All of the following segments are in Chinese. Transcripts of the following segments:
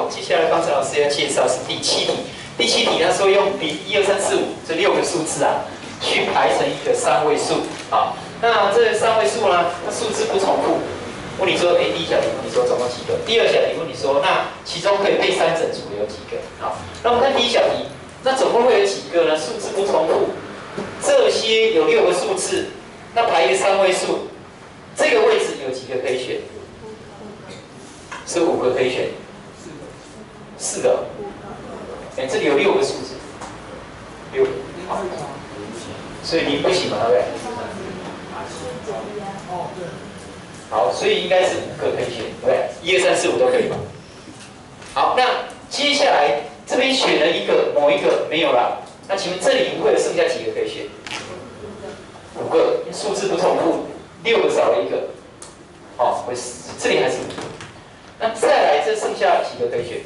好，接下来方程老师要介绍是第7题。第7题他说用1、2、3、4、5这6个数字啊，去排成一个3位数啊。那这3位数呢，它数字不重复。问你说，第一小题问你说总共几个？第二小题问你说，那其中可以被3整除的有几个？好，那我们看第一小题，那总共会有几个呢？数字不重复，这些有6个数字，那排一个3位数，这个位置有几个可以选？是5个可以选，4个。这里有6个数字，6个，好，所以0不行嘛，对不对？好，所以应该是5个可以选，对不对？1、2、3、4、5都可以吧？好，那接下来这边选了一个，某一个没有了，那请问这里会有剩下几个可以选？5个，数字不重复，6个少了1个，哦，这里还是5个。那再来，这剩下几个可以选？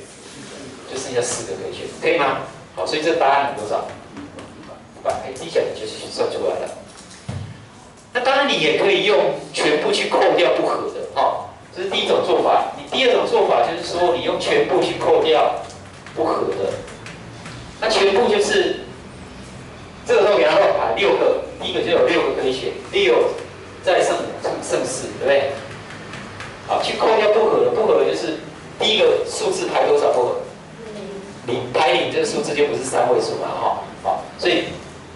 就剩下4个可以选，可以吗？好，所以这答案有多少？100，第一小题就是算出来了。那当然，你也可以用全部去扣掉不合的，这是第一种做法。你第二种做法就是说，你用全部去扣掉不合的。那全部就是这个都给它乱排6个，第一个就有6个可以选，6再剩4，对不对？好，去扣掉不合的，不合的就是第一个数字排多少不合？0，排0这个数字就不是3位数嘛，好，所以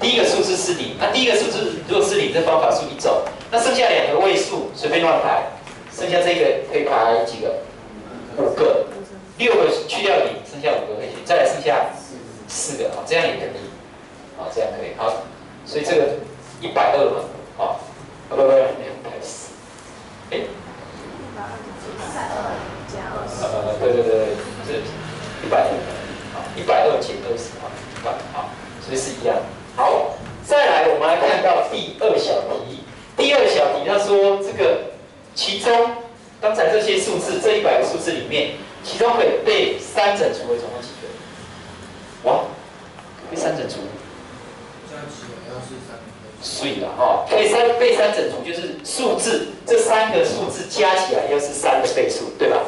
第一个数字是0，那第一个数字如果是0，这方法数一种，那剩下2个位数随便乱排，剩下这个可以排几个？5个，6个去掉0，剩下5个可以选，再来剩下4个，这样也可以，这样可以，好，所以这个120嘛，不，240，对，是120，120减20，好，所以是一样。好，再来我们来看到第2小题。第2小题他说这个其中刚才这些数字，这100个数字里面，其中可以被3整除的总共几个？哇，被3整除，所以啦，可以被3整除就是数字这3个数字加起来要是3的倍数，对吧？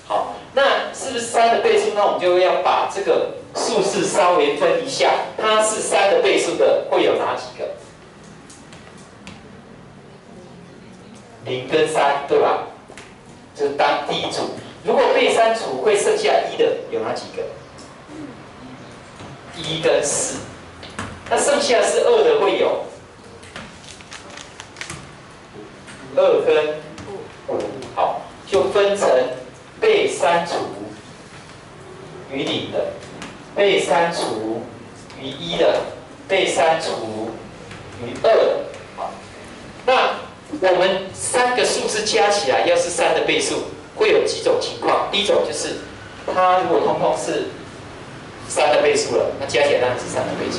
好，那是不是3的倍数？那我们就要把这个数字稍微分一下，它是3的倍数的会有哪几个？0跟3，对吧？这是当第一组。如果被3除会剩下1的有哪几个？1跟4。那剩下是2的会有2跟5。好，就分成被3除于0的，被3除于1的，被3除于2的。好，那我们3个数字加起来要是3的倍数，会有几种情况？第一种就是它如果通通是3的倍数了，那加起来当然是3的倍数。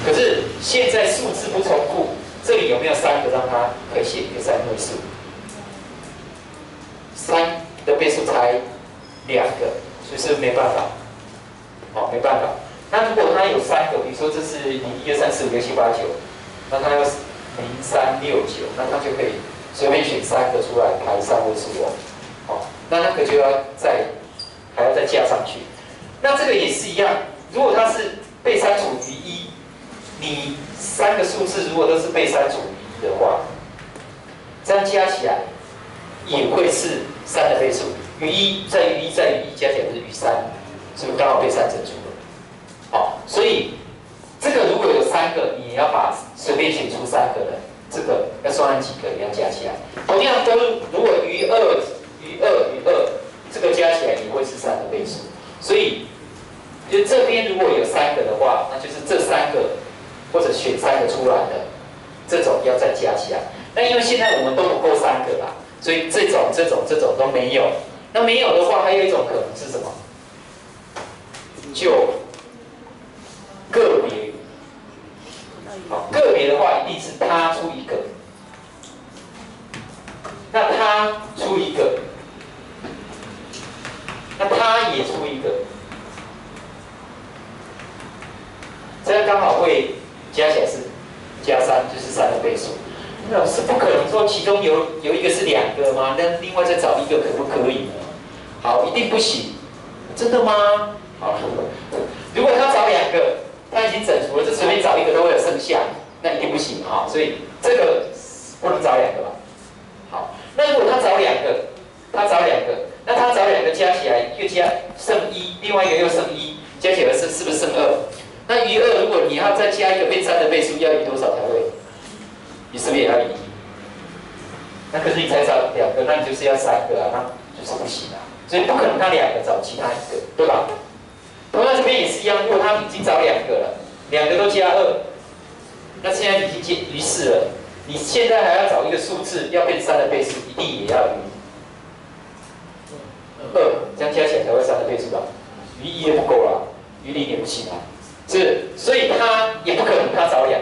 可是现在数字不重复，这里有没有3个让它可以写一个3位数？3的倍数才2个，所以是没办法。没办法。那如果它有3个，比如说这是0、1、2、3、4、5、6、7、8、9，那它要0、3、6、9，那它就可以随便选3个出来排3位数哦。那个就要还要再加上去。那这个也是一样，如果它是被3除于1，你3个数字如果都是被3除以1的话，这样加起来也会是3的倍数，于1再于1再于1加起来就是于3，是不是刚好被3整除了？好，所以这个如果有3个，你也要把随便选出3个的，这个要算几个也要加起来。同样都如果于2于2于2，这个加起来也会是3的倍数。所以就这边如果有3个的话，那就是这3个或者选3个出来的这种要再加起来。那因为现在我们都不够3个啦，所以这种都没有。那没有的话，还有一种可能是什么？就个别。好，个别的话一定是他出一个，那他出一个，那他也出一个，这样刚好会加起来是加3，就是3的倍数。老师不可能说其中有一个是2个吗？那另外再找一个可不可以呢？好，一定不行。真的吗？好，如果他找2个，他已经整除了，这随便找一个都会有剩下，那一定不行哈。所以这个不能找2个吧？好，那如果他找2个，那他找2个加起来，一个加剩1，另外一个又剩1，加起来是不是剩2？那余2，如果你要再加一个变3的倍数，要余多少才会？你是不是也要余1？那可是你才找2个，那你就是要3个啊，那就是不行啊。所以不可能他2个找其他1个，对吧？同样这边也是一样，如果他已经找2个了，2个都加2，那现在已经余4了。你现在还要找一个数字要变3的倍数，一定也要余2，这样加起来才会3的倍数吧？余1也不够了，余0也不行啊。是，所以他也不可能他找2个，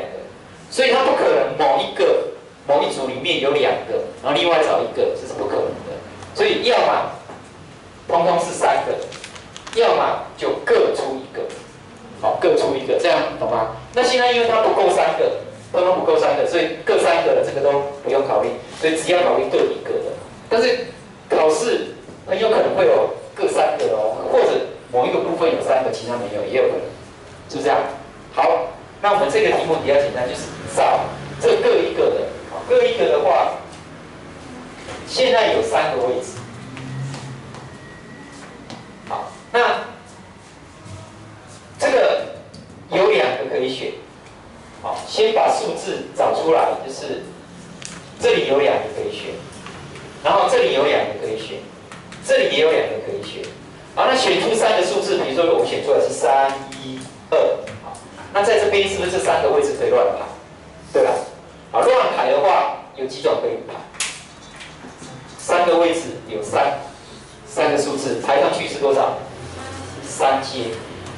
所以他不可能某一组里面有2个，然后另外找1个，这是不可能的。所以要么通通是3个，要么就各出1个，好，各出1个，这样懂吗？那现在因为它不够3个，通通不够3个，所以各3个的这个都不用考虑，所以只要考虑各1个的。但是考试很有可能会有各3个哦，或者某一个部分有3个，其他没有，也有可能，是不是这样？好，那我们这个题目比较简单，就是找这各1个的，各1个的话，现在有3个位置。好，那这个有2个可以选。好，先把数字找出来，就是这里有2个可以选，然后这里有2个可以选，这里也有2个可以选。好，那选出3个数字，比如说我选出来是3、1、2，好，那在这边是不是这3个位置可以乱排？对吧？好，乱排的话有几种可以排？3个位置有3个数字，排上去是多少？3阶。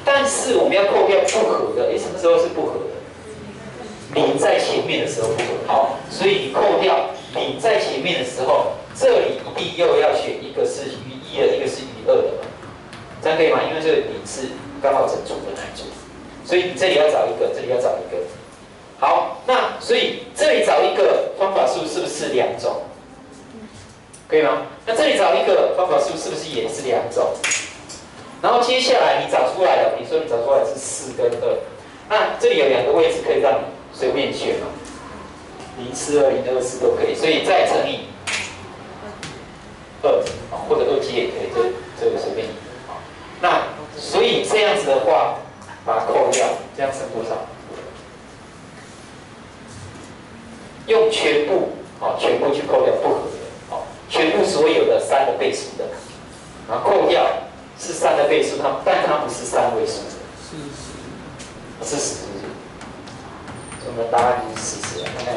但是我们要扣掉不合的，什么时候是不合的？0在前面的时候不合。好，所以你扣掉0在前面的时候，这里一定又要选一个是余1的，一个是余2的嘛，这样可以吗？因为这个0是刚好整除的那一组，所以你这里要找一个，这里要找一个。好，那所以这里找一个方法数是不是2种？可以吗？那这里找一个方法数是不是也是2种？然后接下来你找出来了，比如说你找出来是4跟2，那这里有2个位置可以让你随便选嘛，042、024都可以，所以再乘以2，或者2阶也可以，这个随便你。那所以这样子的话，把它扣掉，这样剩多少？用全部，全部去扣掉不合的，全部所有的3的倍数的，然后扣掉是3的倍数，但它不是3位数的，是40，是不是？所以我们的答案就是40了，看看